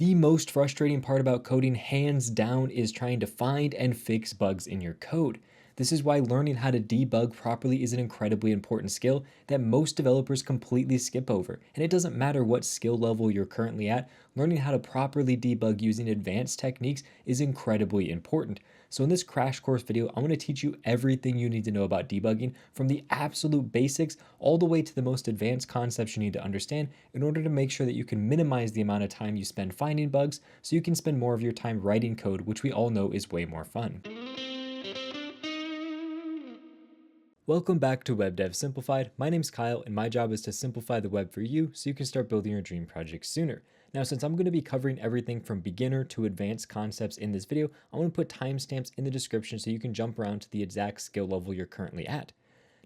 The most frustrating part about coding, hands down, is trying to find and fix bugs in your code. This is why learning how to debug properly is an incredibly important skill that most developers completely skip over. And it doesn't matter what skill level you're currently at, learning how to properly debug using advanced techniques is incredibly important. So in this crash course video, I'm going to teach you everything you need to know about debugging, from the absolute basics all the way to the most advanced concepts you need to understand in order to make sure that you can minimize the amount of time you spend finding bugs so you can spend more of your time writing code, which we all know is way more fun. Welcome back to Web Dev Simplified. My name's Kyle, and my job is to simplify the web for you so you can start building your dream project sooner. Now, since I'm going to be covering everything from beginner to advanced concepts in this video, I'm going to put timestamps in the description so you can jump around to the exact skill level you're currently at.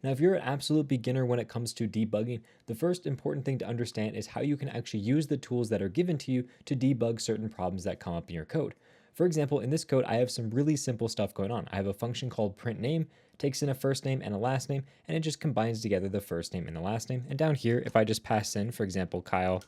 Now, if you're an absolute beginner when it comes to debugging, the first important thing to understand is how you can actually use the tools that are given to you to debug certain problems that come up in your code. For example, in this code, I have some really simple stuff going on. I have a function called printName, takes in a first name and a last name, and it just combines together the first name and the last name. And down here, if I just pass in, for example, Kyle,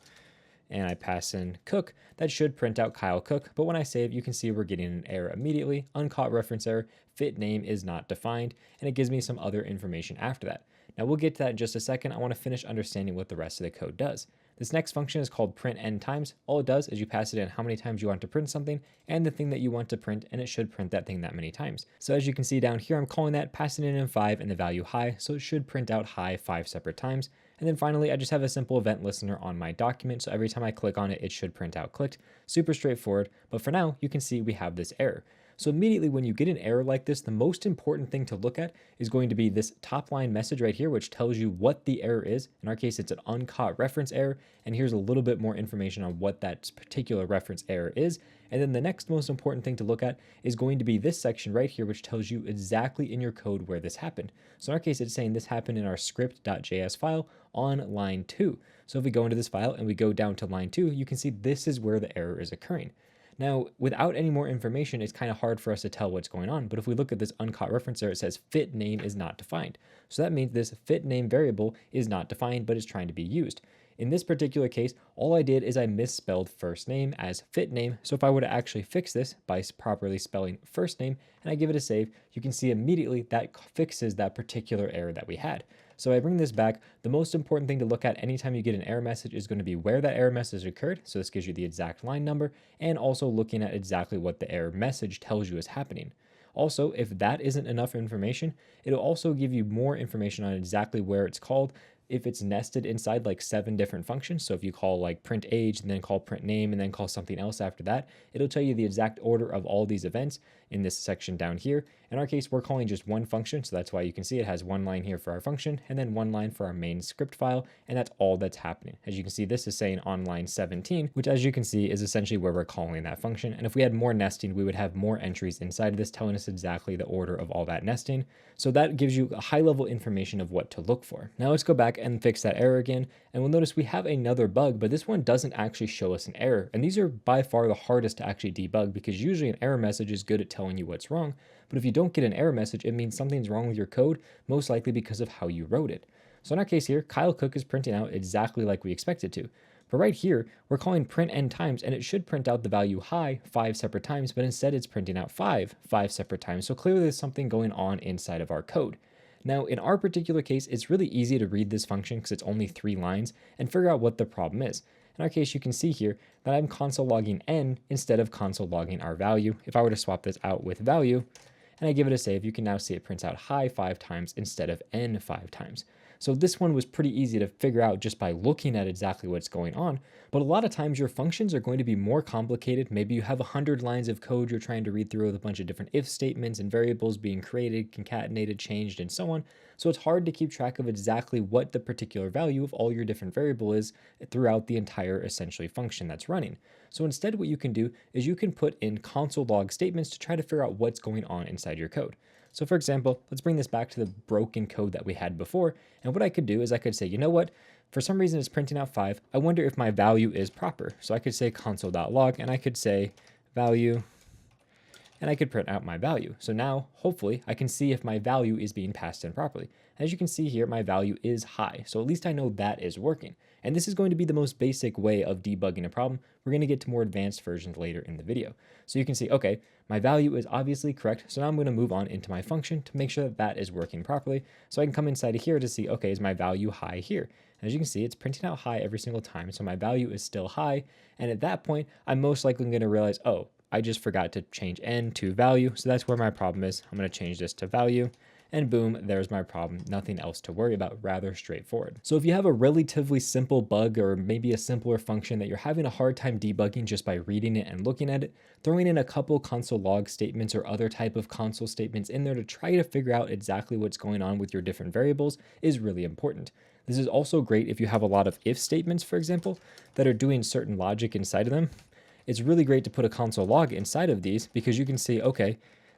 and I pass in Cook, that should print out Kyle Cook. But when I save, you can see we're getting an error immediately, uncaught reference error, fit name is not defined, and it gives me some other information after that. Now we'll get to that in just a second. I want to finish understanding what the rest of the code does. This next function is called print n times. All it does is you pass it in how many times you want to print something and the thing that you want to print, and it should print that thing that many times. So as you can see down here, I'm calling that, passing it in 5 and the value high, so it should print out high 5 separate times. And then finally, I just have a simple event listener on my document, so every time I click on it, it should print out clicked. Super straightforward, but for now, you can see we have this error. So immediately when you get an error like this, the most important thing to look at is going to be this top line message right here, which tells you what the error is. In our case, it's an uncaught reference error. And here's a little bit more information on what that particular reference error is. And then the next most important thing to look at is going to be this section right here, which tells you exactly in your code where this happened. So in our case, it's saying this happened in our script.js file on line 2. So if we go into this file and we go down to line 2, you can see this is where the error is occurring. Now, without any more information, it's kind of hard for us to tell what's going on. But if we look at this uncaught reference there, it says fit name is not defined. So that means this fit name variable is not defined, but is trying to be used. In this particular case, all I did is I misspelled first name as fit name. So if I were to actually fix this by properly spelling first name and I give it a save, you can see immediately that fixes that particular error that we had. So I bring this back. The most important thing to look at anytime you get an error message is going to be where that error message occurred. So this gives you the exact line number, and also looking at exactly what the error message tells you is happening. Also, if that isn't enough information, it'll also give you more information on exactly where it's called. If it's nested inside like 7 different functions, so if you call like print age and then call print name and then call something else after that, it'll tell you the exact order of all these events in this section down here. In our case, we're calling just one function, so that's why you can see it has one line here for our function and then one line for our main script file, and that's all that's happening. As you can see, this is saying on line 17, which as you can see is essentially where we're calling that function. And if we had more nesting, we would have more entries inside of this telling us exactly the order of all that nesting. So that gives you a high level information of what to look for. Now let's go back and fix that error again, and we'll notice we have another bug, but this one doesn't actually show us an error. And these are by far the hardest to actually debug, because usually an error message is good at telling you what's wrong, but if you don't get an error message, it means something's wrong with your code, most likely because of how you wrote it. So in our case here, Kyle Cook is printing out exactly like we expected to. But right here, we're calling print n times, and it should print out the value high 5 separate times, but instead it's printing out 5 separate times. So clearly there's something going on inside of our code. Now, in our particular case, it's really easy to read this function because it's only 3 lines and figure out what the problem is. In our case, you can see here that I'm console logging n instead of console logging our value. If I were to swap this out with value and I give it a save, you can now see it prints out high 5 times instead of n 5 times. So this one was pretty easy to figure out just by looking at exactly what's going on. But a lot of times your functions are going to be more complicated. Maybe you have 100 lines of code you're trying to read through with a bunch of different if statements and variables being created, concatenated, changed, and so on. So it's hard to keep track of exactly what the particular value of all your different variable is throughout the entire essentially function that's running. So instead what you can do is you can put in console log statements to try to figure out what's going on inside your code. So for example, let's bring this back to the broken code that we had before. And what I could do is I could say, you know what? For some reason it's printing out 5. I wonder if my value is proper. So I could say console.log and I could say value and I could print out my value. So now, hopefully, I can see if my value is being passed in properly. As you can see here, my value is high, so at least I know that is working. And this is going to be the most basic way of debugging a problem. We're going to get to more advanced versions later in the video. So you can see, okay, my value is obviously correct, so now I'm going to move on into my function to make sure that that is working properly. So I can come inside of here to see, okay, is my value high here? As you can see, it's printing out high every single time, so my value is still high. And at that point, I'm most likely going to realize, oh, I just forgot to change n to value, so that's where my problem is. I'm going to change this to value, and boom, there's my problem. Nothing else to worry about, rather straightforward. So if you have a relatively simple bug or maybe a simpler function that you're having a hard time debugging just by reading it and looking at it, throwing in a couple console log statements or other type of console statements in there to try to figure out exactly what's going on with your different variables is really important. This is also great if you have a lot of if statements, for example, that are doing certain logic inside of them. It's really great to put a console log inside of these because you can see, okay,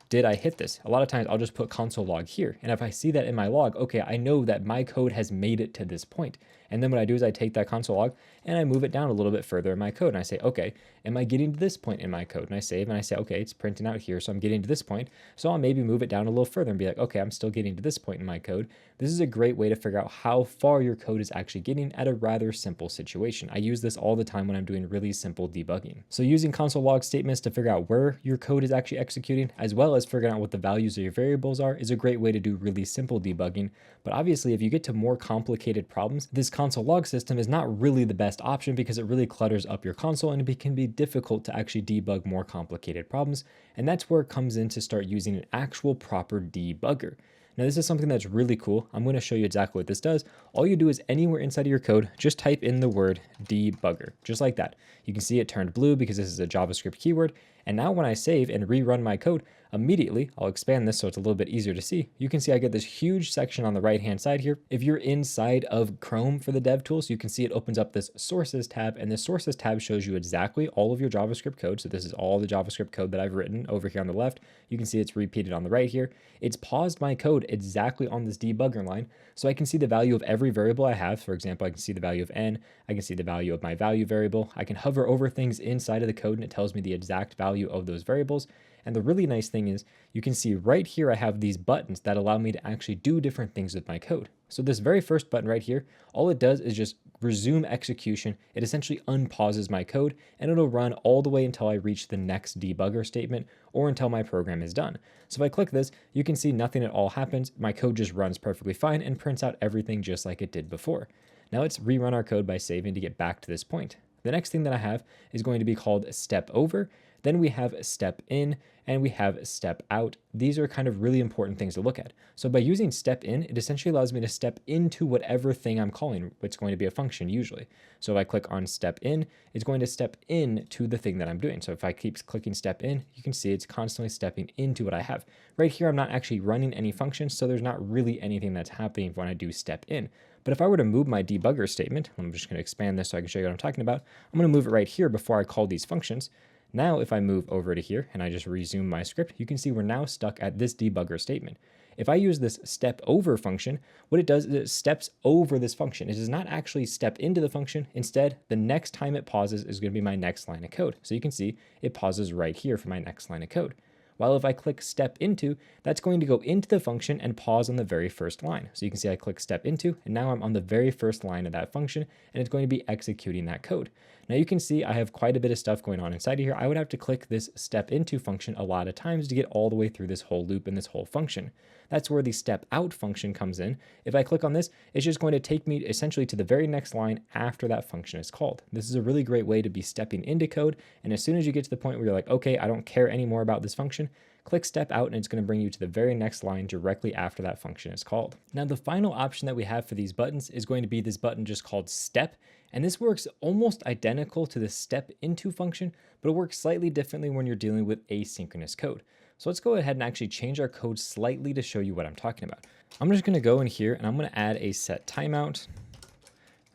did I hit this? A lot of times I'll just put console log here. And if I see that in my log, okay, I know that my code has made it to this point. And then what I do is I take that console log and I move it down a little bit further in my code. And I say, okay, am I getting to this point in my code? And I save and I say, okay, it's printing out here. So I'm getting to this point. So I'll maybe move it down a little further and be like, okay, I'm still getting to this point in my code. This is a great way to figure out how far your code is actually getting at a rather simple situation. I use this all the time when I'm doing really simple debugging. So using console log statements to figure out where your code is actually executing, as well as figuring out what the values of your variables are, is a great way to do really simple debugging. But obviously, if you get to more complicated problems, this console log system is not really the best option because it really clutters up your console and it can be difficult to actually debug more complicated problems. And that's where it comes in to start using an actual proper debugger. Now, this is something that's really cool. I'm going to show you exactly what this does. All you do is anywhere inside of your code, just type in the word debugger, just like that. You can see it turned blue because this is a JavaScript keyword. And now when I save and rerun my code, immediately, I'll expand this so it's a little bit easier to see. You can see I get this huge section on the right-hand side here. If you're inside of Chrome for the DevTools, you can see it opens up this Sources tab, and this Sources tab shows you exactly all of your JavaScript code. So this is all the JavaScript code that I've written over here on the left. You can see it's repeated on the right here. It's paused my code exactly on this debugger line, so I can see the value of every variable I have. For example, I can see the value of n, I can see the value of my value variable. I can hover over things inside of the code and it tells me the exact value of those variables. And the really nice thing is you can see right here I have these buttons that allow me to actually do different things with my code. So this very first button right here, all it does is just resume execution. It essentially unpauses my code and it'll run all the way until I reach the next debugger statement or until my program is done. So if I click this, you can see nothing at all happens. My code just runs perfectly fine and prints out everything just like it did before. Now let's rerun our code by saving to get back to this point. The next thing that I have is going to be called step over. Then we have step in and we have step out. These are kind of really important things to look at. So by using step in, it essentially allows me to step into whatever thing I'm calling. It's going to be a function usually. So if I click on step in, it's going to step in to the thing that I'm doing. So if I keep clicking step in, you can see it's constantly stepping into what I have. Right here, I'm not actually running any functions, so there's not really anything that's happening when I do step in. But if I were to move my debugger statement, I'm just going to expand this so I can show you what I'm talking about. I'm going to move it right here before I call these functions. Now, if I move over to here and I just resume my script, you can see we're now stuck at this debugger statement. If I use this step over function, what it does is it steps over this function. It does not actually step into the function. Instead, the next time it pauses is going to be my next line of code. So you can see it pauses right here for my next line of code. While if I click step into, that's going to go into the function and pause on the very first line. So you can see I click step into, and now I'm on the very first line of that function, and it's going to be executing that code. Now you can see I have quite a bit of stuff going on inside of here. I would have to click this step into function a lot of times to get all the way through this whole loop and this whole function. That's where the step out function comes in. If I click on this, it's just going to take me essentially to the very next line after that function is called. This is a really great way to be stepping into code. And as soon as you get to the point where you're like, okay, I don't care anymore about this function, click step out and it's going to bring you to the very next line directly after that function is called. Now, the final option that we have for these buttons is going to be this button just called step. And this works almost identical to the step into function, but it works slightly differently when you're dealing with asynchronous code. So let's go ahead and actually change our code slightly to show you what I'm talking about. I'm just going to go in here and I'm going to add a set timeout.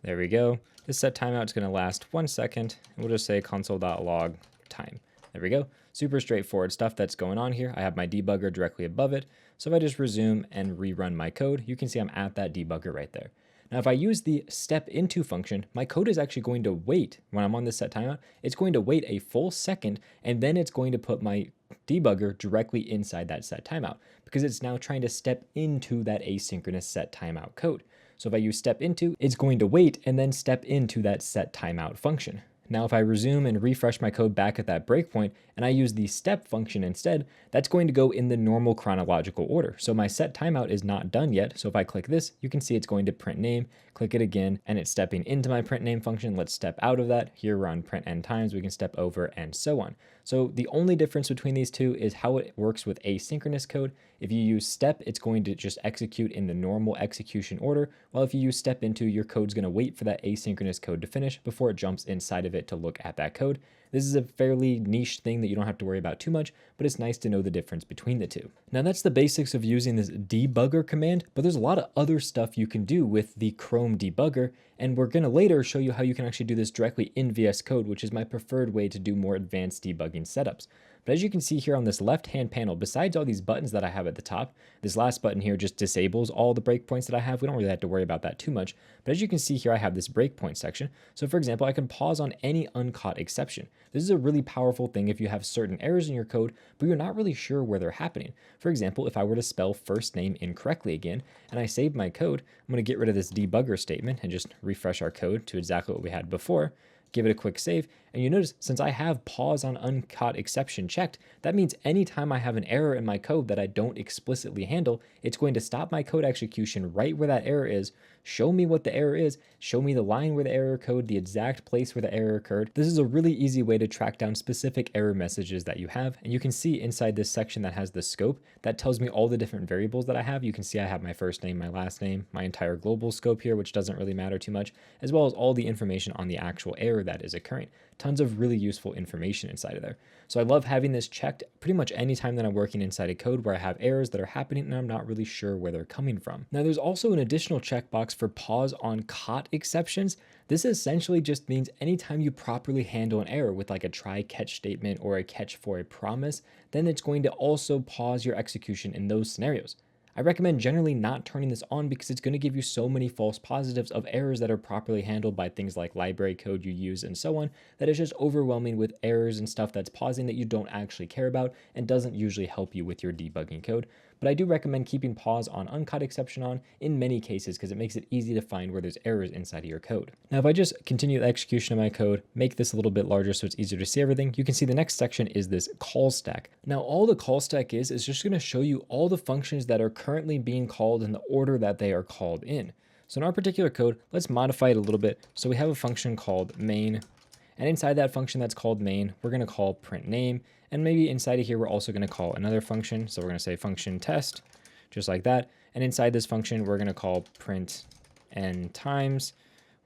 There we go. This set timeout is going to last 1 second. And we'll just say console.log time. There we go. Super straightforward stuff that's going on here. I have my debugger directly above it. So if I just resume and rerun my code, you can see I'm at that debugger right there. Now, if I use the step into function, my code is actually going to wait when I'm on this set timeout. It's going to wait a full second, and then it's going to put my debugger directly inside that set timeout because it's now trying to step into that asynchronous set timeout code. So if I use step into, it's going to wait and then step into that set timeout function. Now, if I resume and refresh my code back at that breakpoint and I use the step function instead, that's going to go in the normal chronological order. So my set timeout is not done yet. So if I click this, you can see it's going to print name, click it again, and it's stepping into my print name function. Let's step out of that. Here we're on print n times, we can step over and so on. So the only difference between these two is how it works with asynchronous code. If you use step, it's going to just execute in the normal execution order, while if you use step into, your code's going to wait for that asynchronous code to finish before it jumps inside of it to look at that code. This is a fairly niche thing that you don't have to worry about too much, but it's nice to know the difference between the two. Now that's the basics of using this debugger command, but there's a lot of other stuff you can do with the Chrome debugger, and we're going to later show you how you can actually do this directly in VS Code, which is my preferred way to do more advanced debugging setups. But as you can see here on this left-hand panel, besides all these buttons that I have at the top, this last button here just disables all the breakpoints that I have. We don't really have to worry about that too much. But as you can see here, I have this breakpoint section. So for example, I can pause on any uncaught exception. This is a really powerful thing if you have certain errors in your code, but you're not really sure where they're happening. For example, if I were to spell first name incorrectly again, and I save my code, I'm going to get rid of this debugger statement and just refresh our code to exactly what we had before. Give it a quick save, and you notice since I have pause on uncaught exception checked, that means anytime I have an error in my code that I don't explicitly handle, it's going to stop my code execution right where that error is, show me what the error is, show me the line where the error occurred, the exact place where the error occurred. This is a really easy way to track down specific error messages that you have, and you can see inside this section that has the scope, that tells me all the different variables that I have. You can see I have my first name, my last name, my entire global scope here, which doesn't really matter too much, as well as all the information on the actual error that is occurring. Tons of really useful information inside of there. So I love having this checked pretty much anytime that I'm working inside a code where I have errors that are happening and I'm not really sure where they're coming from. Now there's also an additional checkbox for pause on caught exceptions. This essentially just means anytime you properly handle an error with like a try catch statement or a catch for a promise, then it's going to also pause your execution in those scenarios. I recommend generally not turning this on because it's going to give you so many false positives of errors that are properly handled by things like library code you use and so on, that it's just overwhelming with errors and stuff that's pausing that you don't actually care about and doesn't usually help you with your debugging code. But I do recommend keeping pause on uncaught exception on in many cases because it makes it easy to find where there's errors inside of your code. Now, if I just continue the execution of my code, make this a little bit larger so it's easier to see everything, you can see the next section is this call stack. Now, all the call stack is just going to show you all the functions that are currently being called in the order that they are called in. So in our particular code, let's modify it a little bit. So we have a function called main, and inside that function that's called main, we're going to call print name. And maybe inside of here, we're also going to call another function. So we're going to say function test, just like that. And inside this function, we're going to call print n times.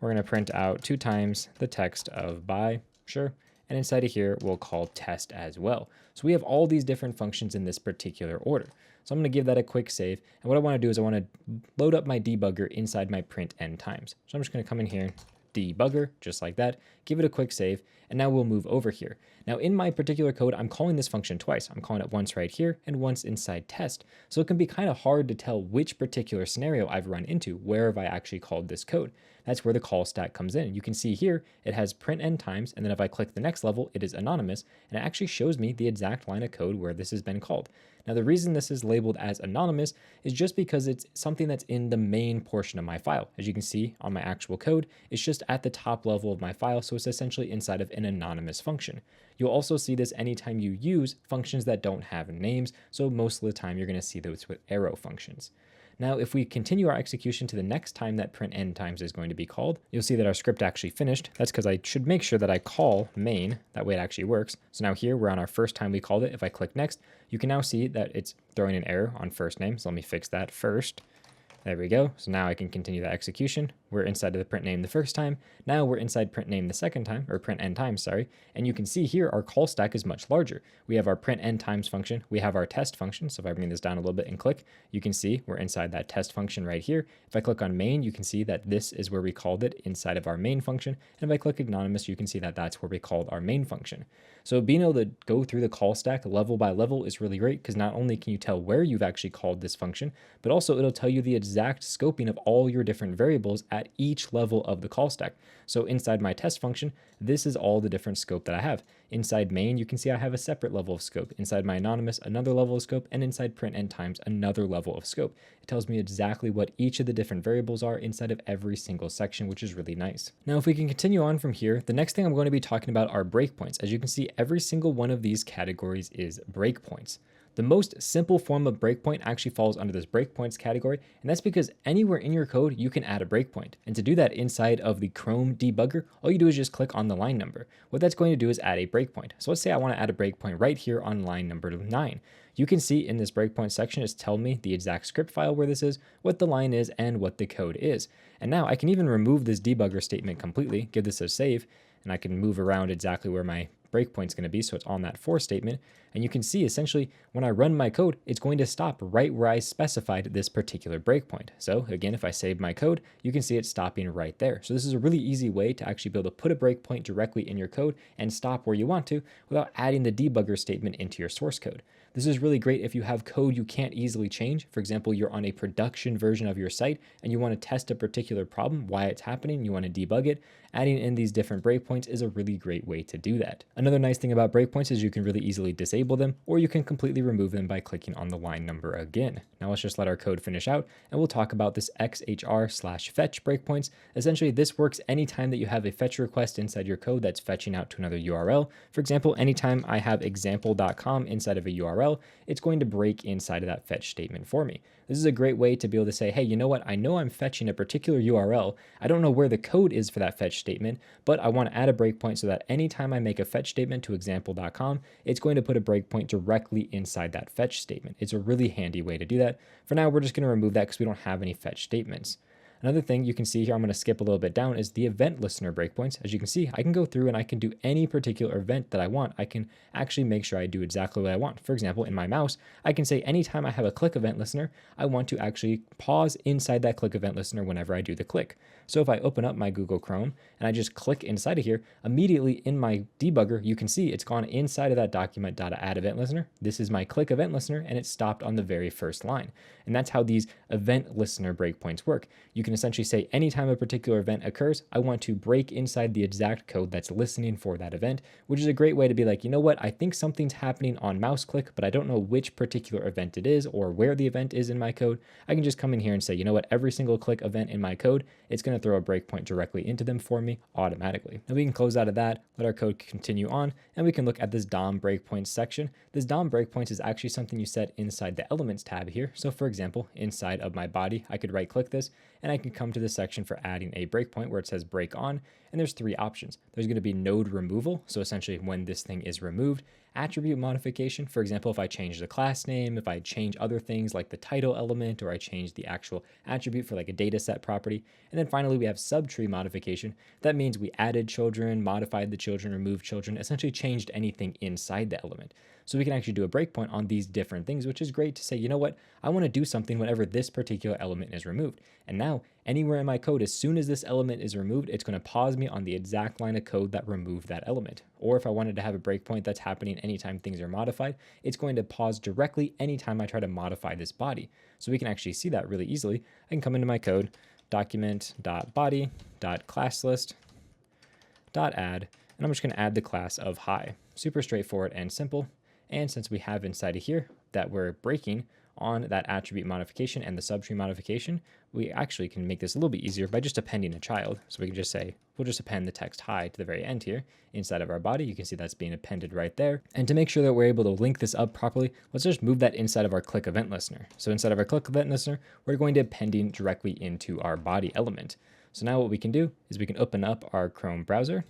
We're going to print out 2 times the text of by, sure. And inside of here, we'll call test as well. So we have all these different functions in this particular order. So I'm going to give that a quick save. And what I want to do is I want to load up my debugger inside my print n times. So I'm just going to come in here, debugger, just like that, give it a quick save, and now we'll move over here. Now in my particular code, I'm calling this function twice. I'm calling it once right here and once inside test. So it can be kind of hard to tell which particular scenario I've run into, where have I actually called this code. That's where the call stack comes in. You can see here, it has print n times, and then if I click the next level, it is anonymous, and it actually shows me the exact line of code where this has been called. Now the reason this is labeled as anonymous is just because it's something that's in the main portion of my file. As you can see on my actual code, it's just at the top level of my file, so it's essentially inside of an anonymous function. You'll also see this anytime you use functions that don't have names, so most of the time you're going to see those with arrow functions. Now, if we continue our execution to the next time that print n times is going to be called, you'll see that our script actually finished. That's because I should make sure that I call main. That way it actually works. So now here we're on our first time we called it. If I click next, you can now see that it's throwing an error on first name. So let me fix that first. There we go. So now I can continue the execution. we're inside of the print name the first time. Now we're inside print name the second time, or print n times, sorry. And you can see here our call stack is much larger. We have our print n times function. We have our test function. So if I bring this down a little bit and click, you can see we're inside that test function right here. If I click on main, you can see that this is where we called it inside of our main function. And if I click anonymous, you can see that that's where we called our main function. So being able to go through the call stack level by level is really great, because not only can you tell where you've actually called this function, but also it'll tell you the exact scoping of all your different variables at each level of the call stack. So inside my test function, this is all the different scope that I have. Inside main, you can see I have a separate level of scope. Inside my anonymous, another level of scope, and inside print n times, another level of scope. It tells me exactly what each of the different variables are inside of every single section, which is really nice. Now, if we can continue on from here, the next thing I'm going to be talking about are breakpoints. As you can see, every single one of these categories is breakpoints. The most simple form of breakpoint actually falls under this breakpoints category, and that's because anywhere in your code you can add a breakpoint. And to do that inside of the Chrome debugger, all you do is just click on the line number. What that's going to do is add a breakpoint. So let's say I want to add a breakpoint right here on line number 9. You can see in this breakpoint section, it's telling me the exact script file where this is, what the line is, and what the code is. And now I can even remove this debugger statement completely, give this a save, and I can move around exactly where my breakpoint's going to be, so it's on that for statement. And you can see essentially when I run my code, it's going to stop right where I specified this particular breakpoint. So again, if I save my code, you can see it stopping right there. So this is a really easy way to actually be able to put a breakpoint directly in your code and stop where you want to without adding the debugger statement into your source code. This is really great if you have code you can't easily change. For example, you're on a production version of your site and you want to test a particular problem, why it's happening, you want to debug it. Adding in these different breakpoints is a really great way to do that. Another nice thing about breakpoints is you can really easily disable them, or you can completely remove them by clicking on the line number again. Now let's just let our code finish out, and we'll talk about this xhr/fetch breakpoints. Essentially, this works anytime that you have a fetch request inside your code that's fetching out to another URL. For example, anytime I have example.com inside of a URL, it's going to break inside of that fetch statement for me. This is a great way to be able to say, hey, you know what? I know I'm fetching a particular URL. I don't know where the code is for that fetch statement, but I want to add a breakpoint so that anytime I make a fetch statement to example.com, it's going to put a breakpoint directly inside that fetch statement. It's a really handy way to do that. For now, we're just going to remove that because we don't have any fetch statements. Another thing you can see here, I'm going to skip a little bit down, is the event listener breakpoints. As you can see, I can go through and I can do any particular event that I want. I can actually make sure I do exactly what I want. For example, in my mouse, I can say anytime I have a click event listener, I want to actually pause inside that click event listener whenever I do the click. So if I open up my Google Chrome and I just click inside of here, immediately in my debugger, you can see it's gone inside of that document.add event listener. This is my click event listener, and it stopped on the very first line. And that's how these event listener breakpoints work. You can essentially say anytime a particular event occurs, I want to break inside the exact code that's listening for that event, which is a great way to be like, you know what, I think something's happening on mouse click, but I don't know which particular event it is or where the event is in my code. I can just come in here and say, you know what, every single click event in my code, it's going to throw a breakpoint directly into them for me automatically. Now we can close out of that, let our code continue on, and we can look at this DOM breakpoints section. This DOM breakpoints is actually something you set inside the Elements tab here. So for example, inside of my body, I could right click this and I can come to the section for adding a breakpoint where it says break on, and there's 3 options. There's going to be node removal, so essentially when this thing is removed, attribute modification. For example, if I change the class name, if I change other things like the title element, or I change the actual attribute for like a data set property. And then finally, we have subtree modification. That means we added children, modified the children, removed children, essentially changed anything inside the element. So we can actually do a breakpoint on these different things, which is great to say, you know what, I want to do something whenever this particular element is removed. And now anywhere in my code, as soon as this element is removed, it's going to pause me on the exact line of code that removed that element. Or if I wanted to have a breakpoint that's happening anytime things are modified, it's going to pause directly anytime I try to modify this body. So we can actually see that really easily. I can come into my code, document.body.classlist.add, and I'm just going to add the class of hi. Super straightforward and simple. And since we have inside of here that we're breaking on that attribute modification and the subtree modification, we actually can make this a little bit easier by just appending a child. So we can just say, we'll just append the text hi to the very end here inside of our body. You can see that's being appended right there. And to make sure that we're able to link this up properly, let's just move that inside of our click event listener. So inside of our click event listener, we're going to appending directly into our body element. So now what we can do is we can open up our Chrome browser.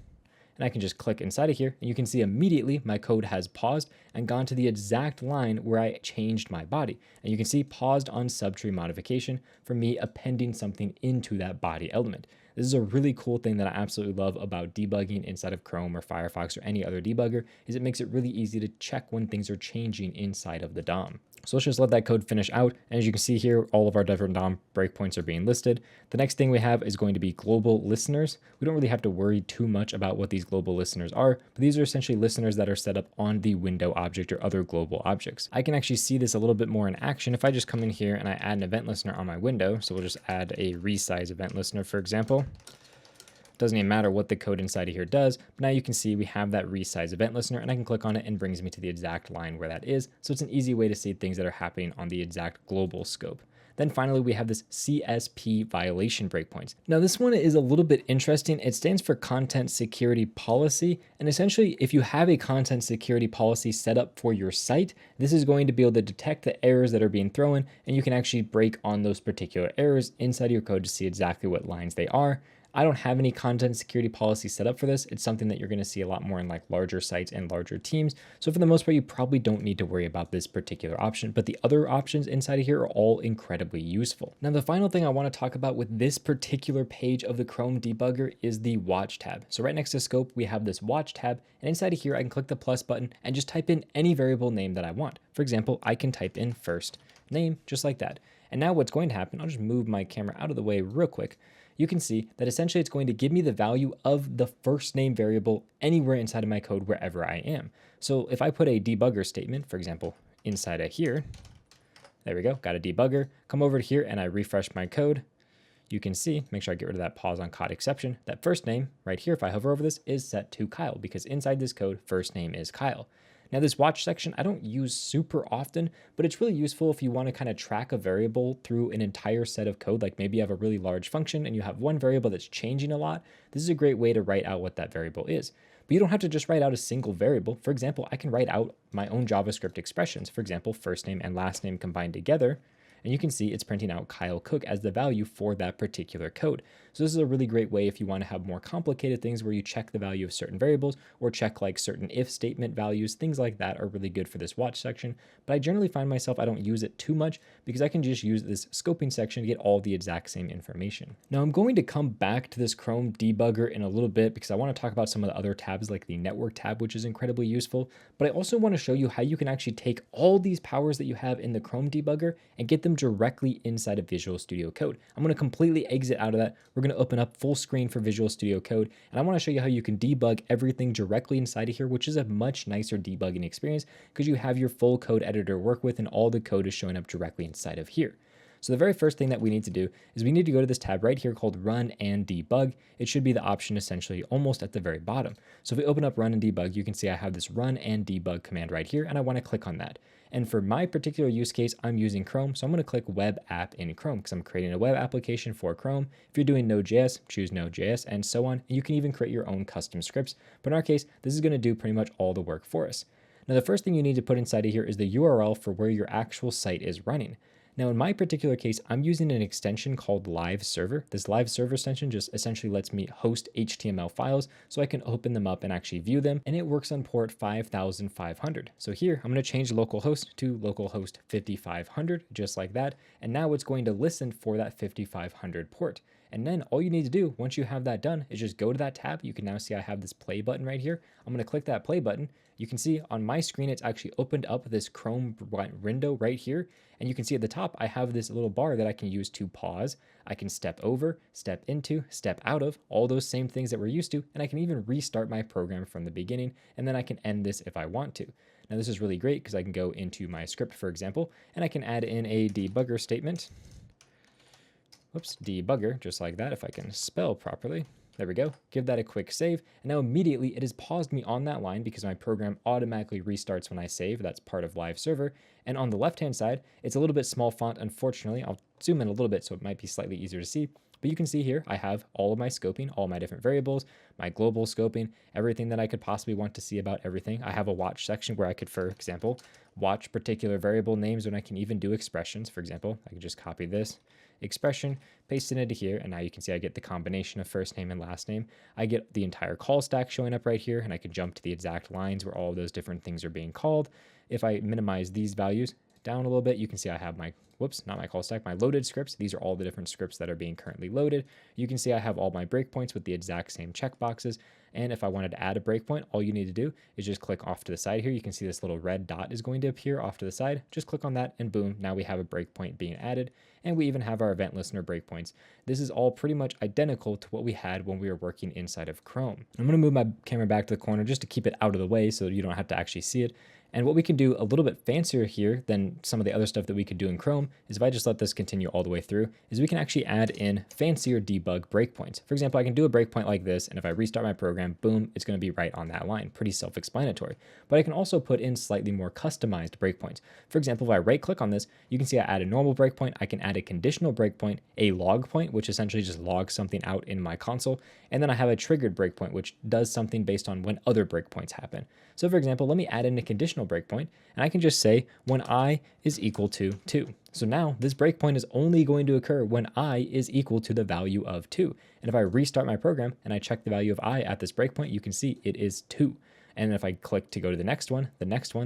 and I can just click inside of here, and you can see immediately my code has paused and gone to the exact line where I changed my body. And you can see paused on subtree modification for me appending something into that body element. This is a really cool thing that I absolutely love about debugging inside of Chrome or Firefox or any other debugger, is it makes it really easy to check when things are changing inside of the DOM. So let's just let that code finish out. And as you can see here, all of our different DOM breakpoints are being listed. The next thing we have is going to be global listeners. We don't really have to worry too much about what these global listeners are, but these are essentially listeners that are set up on the window object or other global objects. I can actually see this a little bit more in action if I just come in here and I add an event listener on my window. So we'll just add a resize event listener, for example. Doesn't even matter what the code inside of here does, but now you can see we have that resize event listener, and I can click on it and brings me to the exact line where that is. So it's an easy way to see things that are happening on the exact global scope. Then finally, we have this CSP violation breakpoints. Now this one is a little bit interesting. It stands for Content Security Policy. And essentially, if you have a content security policy set up for your site, this is going to be able to detect the errors that are being thrown, and you can actually break on those particular errors inside of your code to see exactly what lines they are. I don't have any content security policy set up for this. It's something that you're going to see a lot more in like larger sites and larger teams. So for the most part, you probably don't need to worry about this particular option, but the other options inside of here are all incredibly useful. Now, the final thing I want to talk about with this particular page of the Chrome debugger is the watch tab. So right next to scope, we have this watch tab, and inside of here, I can click the plus button and just type in any variable name that I want. For example, I can type in first name just like that. And now what's going to happen, I'll just move my camera out of the way real quick. You can see that essentially it's going to give me the value of the first name variable anywhere inside of my code wherever I am. So if I put a debugger statement, for example, inside of here, there we go, got a debugger, come over to here and I refresh my code, you can see, make sure I get rid of that pause on caught exception, that first name right here, if I hover over this, is set to Kyle, because inside this code, first name is Kyle. Now this watch section, I don't use super often, but it's really useful if you want to kind of track a variable through an entire set of code. Like maybe you have a really large function and you have one variable that's changing a lot. This is a great way to write out what that variable is. But you don't have to just write out a single variable. For example, I can write out my own JavaScript expressions. For example, first name and last name combined together. And you can see it's printing out Kyle Cook as the value for that particular code. So this is a really great way if you want to have more complicated things where you check the value of certain variables or check like certain if statement values. Things like that are really good for this watch section. But I generally find myself I don't use it too much because I can just use this scoping section to get all the exact same information. Now I'm going to come back to this Chrome debugger in a little bit because I want to talk about some of the other tabs like the network tab, which is incredibly useful. But I also want to show you how you can actually take all these powers that you have in the Chrome debugger and get them directly inside of Visual Studio Code. I'm going to completely exit out of that. We're going to open up full screen for Visual Studio Code, and I want to show you how you can debug everything directly inside of here, which is a much nicer debugging experience because you have your full code editor to work with and all the code is showing up directly inside of here. So the very first thing that we need to do is we need to go to this tab right here called Run and Debug. It should be the option essentially almost at the very bottom. So if we open up Run and Debug, you can see I have this Run and Debug command right here, and I want to click on that. And for my particular use case, I'm using Chrome, so I'm going to click Web App in Chrome because I'm creating a web application for Chrome. If you're doing Node.js, choose Node.js and so on. And you can even create your own custom scripts. But in our case, this is going to do pretty much all the work for us. Now, the first thing you need to put inside of here is the URL for where your actual site is running. Now, in my particular case, I'm using an extension called Live Server. This Live Server extension just essentially lets me host HTML files so I can open them up and actually view them, and it works on port 5500. So here, I'm going to change localhost to localhost 5500, just like that, and now it's going to listen for that 5500 port. And then all you need to do once you have that done is just go to that tab. You can now see I have this play button right here. I'm going to click that play button. You can see on my screen, it's actually opened up this Chrome window right here. And you can see at the top, I have this little bar that I can use to pause. I can step over, step into, step out of, all those same things that we're used to. And I can even restart my program from the beginning. And then I can end this if I want to. Now this is really great because I can go into my script, for example, and I can add in a debugger statement. Whoops, debugger, just like that, if I can spell properly. There we go. Give that a quick save. And now immediately it has paused me on that line because my program automatically restarts when I save. That's part of Live Server. And on the left-hand side, it's a little bit small font, unfortunately. I'll zoom in a little bit so it might be slightly easier to see. But you can see here, I have all of my scoping, all my different variables, my global scoping, everything that I could possibly want to see about everything. I have a watch section where I could, for example, watch particular variable names, and I can even do expressions. For example, I can just copy this expression, paste it into here, and now you can see I get the combination of first name and last name. I get the entire call stack showing up right here, and I can jump to the exact lines where all of those different things are being called. If I minimize these values down a little bit, you can see I have my, not my call stack, my loaded scripts. These are all the different scripts that are being currently loaded. You can see I have all my breakpoints with the exact same checkboxes. And if I wanted to add a breakpoint, all you need to do is just click off to the side here. You can see this little red dot is going to appear off to the side. Just click on that and boom, now we have a breakpoint being added. And we even have our event listener breakpoints. This is all pretty much identical to what we had when we were working inside of Chrome. I'm going to move my camera back to the corner just to keep it out of the way so you don't have to actually see it. And what we can do a little bit fancier here than some of the other stuff that we could do in Chrome is if I just let this continue all the way through, is we can actually add in fancier debug breakpoints. For example, I can do a breakpoint like this, and if I restart my program, boom, it's going to be right on that line. Pretty self-explanatory. But I can also put in slightly more customized breakpoints. For example, if I right-click on this, you can see I add a normal breakpoint, I can add a conditional breakpoint, a log point, which essentially just logs something out in my console, and then I have a triggered breakpoint, which does something based on when other breakpoints happen. So for example, let me add in a conditional breakpoint, and I can just say when I is equal to 2. So now this breakpoint is only going to occur when I is equal to the value of 2. And if I restart my program and I check the value of I at this breakpoint, you can see it is 2. And if I click to go to the next one,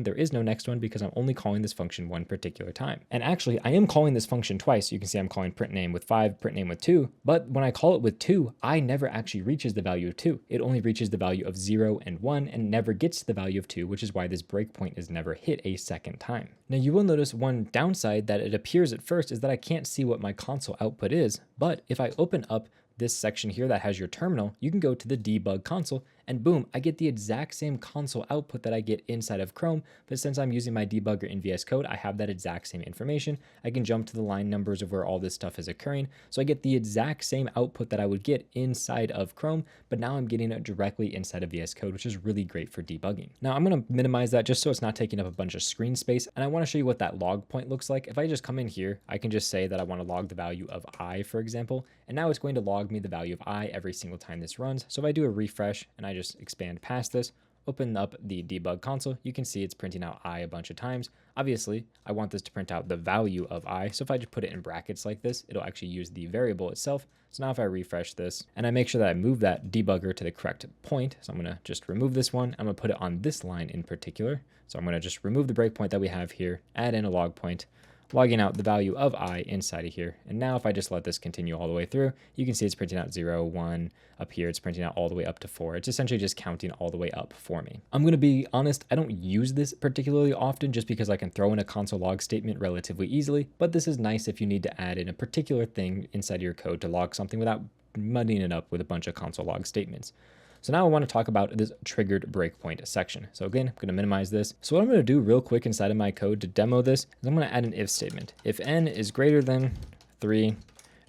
there is no next one because I'm only calling this function one particular time. And actually, I am calling this function twice. You can see I'm calling print name with 5, print name with 2. But when I call it with 2, I never actually reaches the value of 2. It only reaches the value of 0 and 1 and never gets to the value of 2, which is why this breakpoint is never hit a second time. Now you will notice one downside that it appears at first is that I can't see what my console output is. But if I open up this section here that has your terminal, you can go to the debug console and boom, I get the exact same console output that I get inside of Chrome, but since I'm using my debugger in VSCode, I have that exact same information. I can jump to the line numbers of where all this stuff is occurring, so I get the exact same output that I would get inside of Chrome, but now I'm getting it directly inside of VSCode, which is really great for debugging. Now I'm going to minimize that just so it's not taking up a bunch of screen space, and I want to show you what that log point looks like. If I just come in here, I can just say that I want to log the value of I, for example, and now it's going to log me the value of I every single time this runs. So if I do a refresh and I just expand past this, open up the debug console, you can see it's printing out I a bunch of times. Obviously, I want this to print out the value of I, so if I just put it in brackets like this, it'll actually use the variable itself. So now if I refresh this and I make sure that I move that debugger to the correct point, so I'm going to just remove this one, I'm going to put it on this line in particular. So I'm going to just remove the breakpoint that we have here, add in a log point, logging out the value of I inside of here. And now if I just let this continue all the way through, you can see it's printing out 0, 1, up here it's printing out all the way up to 4. It's essentially just counting all the way up for me. I'm going to be honest, I don't use this particularly often just because I can throw in a console log statement relatively easily, but this is nice if you need to add in a particular thing inside of your code to log something without muddying it up with a bunch of console log statements. So now I want to talk about this triggered breakpoint section. So again, I'm going to minimize this. So what I'm going to do real quick inside of my code to demo this is I'm going to add an if statement. If n is greater than 3,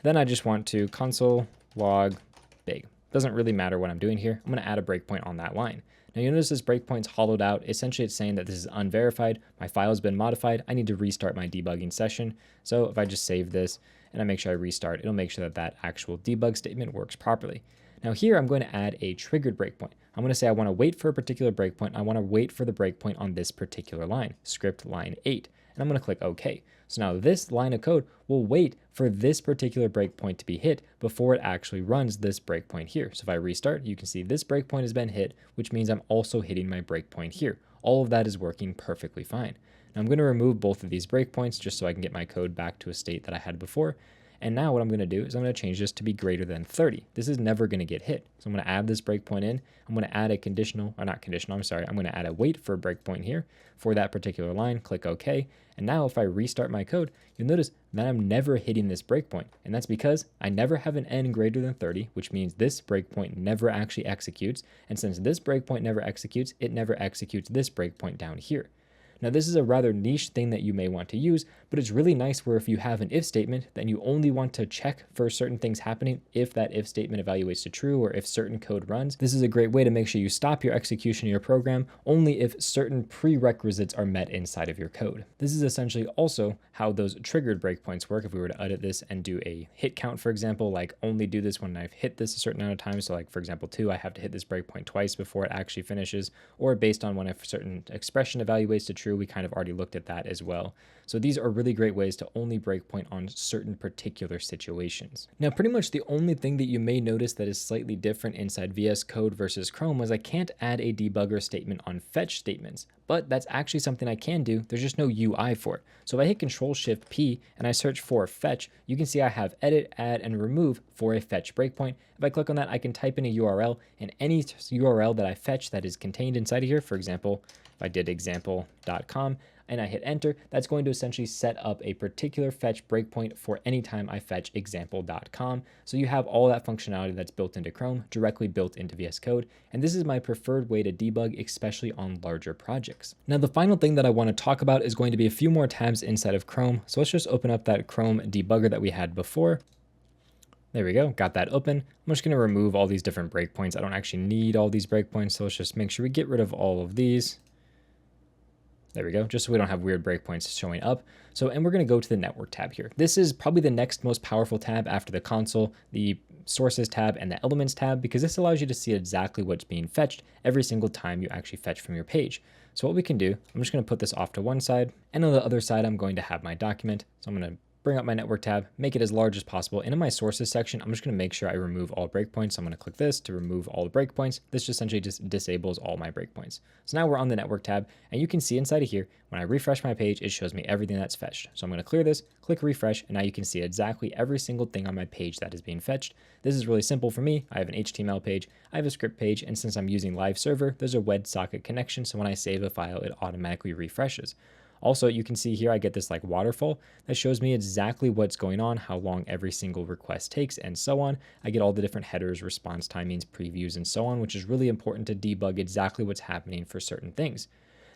then I just want to console log big. Doesn't really matter what I'm doing here. I'm going to add a breakpoint on that line. Now you notice this breakpoint's hollowed out. Essentially it's saying that this is unverified. My file has been modified. I need to restart my debugging session. So if I just save this and I make sure I restart, it'll make sure that that actual debug statement works properly. Now here I'm going to add a triggered breakpoint. I'm going to say I want to wait for a particular breakpoint. I want to wait for the breakpoint on this particular line, script line 8. And I'm going to click OK. So now this line of code will wait for this particular breakpoint to be hit before it actually runs this breakpoint here. So if I restart, you can see this breakpoint has been hit, which means I'm also hitting my breakpoint here. All of that is working perfectly fine. Now I'm going to remove both of these breakpoints just so I can get my code back to a state that I had before. And now what I'm going to do is I'm going to change this to be greater than 30. This is never going to get hit. So I'm going to add this breakpoint in. I'm going to add a conditional, or not conditional, I'm sorry. I'm going to add a wait for a breakpoint here for that particular line. Click OK. And now if I restart my code, you'll notice that I'm never hitting this breakpoint. And that's because I never have an n greater than 30, which means this breakpoint never actually executes. And since this breakpoint never executes, it never executes this breakpoint down here. Now this is a rather niche thing that you may want to use, but it's really nice where if you have an if statement, then you only want to check for certain things happening if that if statement evaluates to true or if certain code runs. This is a great way to make sure you stop your execution of your program only if certain prerequisites are met inside of your code. This is essentially also how those triggered breakpoints work. If we were to edit this and do a hit count, for example, like only do this when I've hit this a certain amount of times. So like, for example, 2, I have to hit this breakpoint twice before it actually finishes, or based on when a certain expression evaluates to true, we kind of already looked at that as well. So these are really great ways to only breakpoint on certain particular situations. Now, pretty much the only thing that you may notice that is slightly different inside VS Code versus Chrome was I can't add a debugger statement on fetch statements, but that's actually something I can do. There's just no UI for it. So if I hit Control-Shift-P and I search for fetch, you can see I have edit, add, and remove for a fetch breakpoint. If I click on that, I can type in a URL, and any URL that I fetch that is contained inside of here, for example, if I did example.com, and I hit enter, that's going to essentially set up a particular fetch breakpoint for any time I fetch example.com. So you have all that functionality that's built into Chrome directly built into VS Code. And this is my preferred way to debug, especially on larger projects. Now, the final thing that I want to talk about is going to be a few more tabs inside of Chrome. So let's just open up that Chrome debugger that we had before. There we go, got that open. I'm just gonna remove all these different breakpoints. I don't actually need all these breakpoints, so let's just make sure we get rid of all of these. There we go, just so we don't have weird breakpoints showing up. So, and we're gonna go to the network tab here. This is probably the next most powerful tab after the console, the sources tab, and the elements tab, because this allows you to see exactly what's being fetched every single time you actually fetch from your page. So what we can do, I'm just gonna put this off to one side, and on the other side, I'm going to have my document. So I'm gonna bring up my network tab, make it as large as possible. And in my sources section, I'm just gonna make sure I remove all breakpoints. I'm gonna click this to remove all the breakpoints. This essentially just disables all my breakpoints. So now we're on the network tab, and you can see inside of here, when I refresh my page, it shows me everything that's fetched. So I'm gonna clear this, click refresh, and now you can see exactly every single thing on my page that is being fetched. This is really simple for me. I have an HTML page, I have a script page, and since I'm using live server, there's a WebSocket connection. So when I save a file, it automatically refreshes. Also, you can see here, I get this like waterfall that shows me exactly what's going on, how long every single request takes, and so on. I get all the different headers, response timings, previews, and so on, which is really important to debug exactly what's happening for certain things.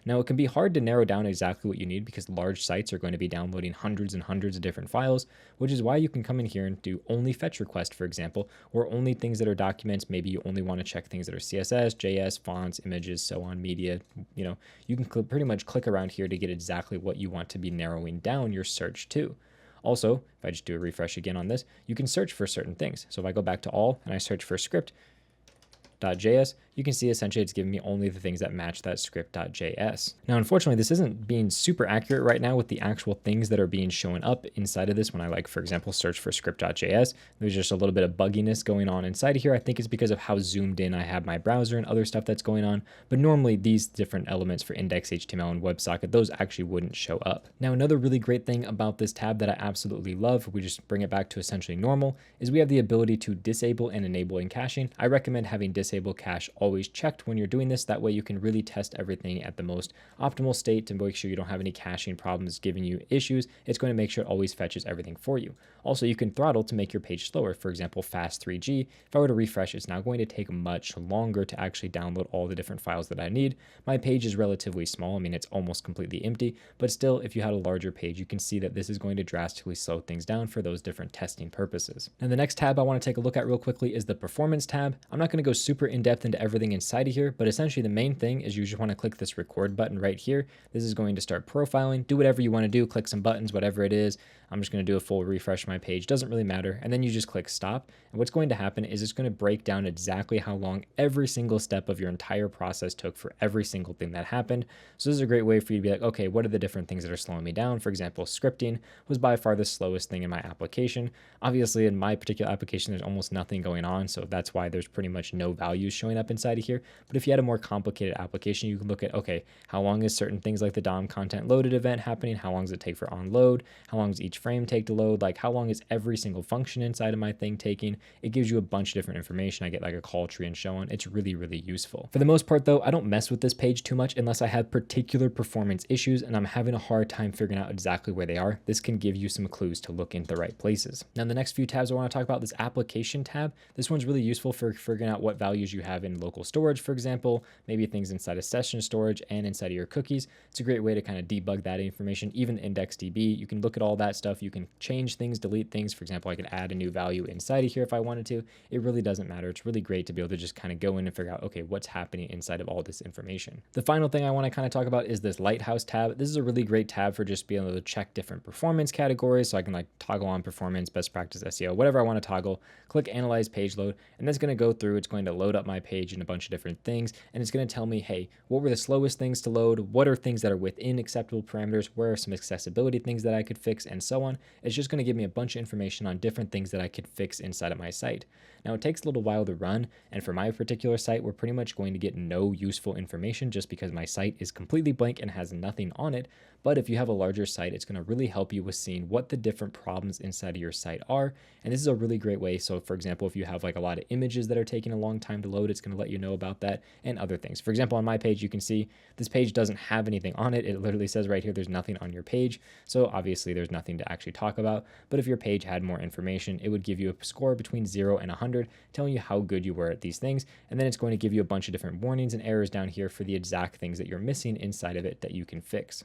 Now, it can be hard to narrow down exactly what you need because large sites are going to be downloading hundreds and hundreds of different files, which is why you can come in here and do only fetch request, for example, or only things that are documents. Maybe you only want to check things that are CSS, JS, fonts, images, so on, media. You know, you can pretty much click around here to get exactly what you want to be narrowing down your search to. Also, if I just do a refresh again on this, you can search for certain things. So if I go back to all and I search for script.js, you can see essentially it's giving me only the things that match that script.js. Now, unfortunately, this isn't being super accurate right now with the actual things that are being shown up inside of this. When I like, for example, search for script.js, there's just a little bit of bugginess going on inside of here. I think it's because of how zoomed in I have my browser and other stuff that's going on. But normally these different elements for index.html and WebSocket, those actually wouldn't show up. Now, another really great thing about this tab that I absolutely love, if we just bring it back to essentially normal, is we have the ability to disable and enable in caching. I recommend having disable cache always checked when you're doing this. That way you can really test everything at the most optimal state to make sure you don't have any caching problems giving you issues. It's going to make sure it always fetches everything for you. Also, you can throttle to make your page slower. For example, fast 3G. If I were to refresh, it's now going to take much longer to actually download all the different files that I need. My page is relatively small. I mean, it's almost completely empty, but still, if you had a larger page, you can see that this is going to drastically slow things down for those different testing purposes. And the next tab I want to take a look at real quickly is the performance tab. I'm not going to go super in depth into everything inside of here, but essentially the main thing is you just want to click this record button right here. This is going to start profiling. Do whatever you want to do, click some buttons, whatever it is. I'm just going to do a full refresh of my page, doesn't really matter. And then you just click stop. And what's going to happen is it's going to break down exactly how long every single step of your entire process took for every single thing that happened. So this is a great way for you to be like, okay, what are the different things that are slowing me down? For example, scripting was by far the slowest thing in my application. Obviously, in my particular application, there's almost nothing going on. So that's why there's pretty much no values showing up inside of here. But if you had a more complicated application, you can look at, okay, how long is certain things like the DOM content loaded event happening? How long does it take for on load? How long does each frame take to load? Like, how long is every single function inside of my thing taking? It gives you a bunch of different information. I get like a call tree and so on. It's really, really useful. For the most part though, I don't mess with this page too much unless I have particular performance issues and I'm having a hard time figuring out exactly where they are. This can give you some clues to look into the right places. Now, the next few tabs I want to talk about, this application tab. This one's really useful for figuring out what values values you have in local storage, for example, maybe things inside of session storage and inside of your cookies. It's a great way to kind of debug that information. Even IndexedDB, you can look at all that stuff. You can change things, delete things. For example, I could add a new value inside of here if I wanted to. It really doesn't matter. It's really great to be able to just kind of go in and figure out, okay, what's happening inside of all this information. The final thing I want to kind of talk about is this Lighthouse tab. This is a really great tab for just being able to check different performance categories. So I can like toggle on performance, best practice SEO, whatever I want to toggle, click analyze page load, and that's going to go through. It's going to load up my page and a bunch of different things. And it's going to tell me, hey, what were the slowest things to load? What are things that are within acceptable parameters? Where are some accessibility things that I could fix, and so on. It's just going to give me a bunch of information on different things that I could fix inside of my site. Now it takes a little while to run, and for my particular site, we're pretty much going to get no useful information just because my site is completely blank and has nothing on it. But if you have a larger site, it's going to really help you with seeing what the different problems inside of your site are. And this is a really great way. So for example, if you have like a lot of images that are taking a long time to load, it's going to let you know about that and other things. For example, on my page, you can see this page doesn't have anything on it. It literally says right here, there's nothing on your page. So obviously there's nothing to actually talk about. But if your page had more information, it would give you a score between 0 and 100, telling you how good you were at these things. And then it's going to give you a bunch of different warnings and errors down here for the exact things that you're missing inside of it that you can fix.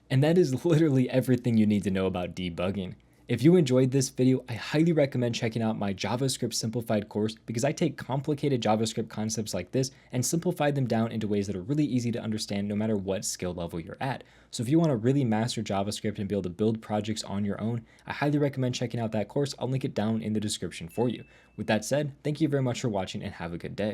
And that is literally everything you need to know about debugging. If you enjoyed this video, I highly recommend checking out my JavaScript Simplified course because I take complicated JavaScript concepts like this and simplify them down into ways that are really easy to understand no matter what skill level you're at. So if you want to really master JavaScript and be able to build projects on your own, I highly recommend checking out that course. I'll link it down in the description for you. With that said, thank you very much for watching and have a good day.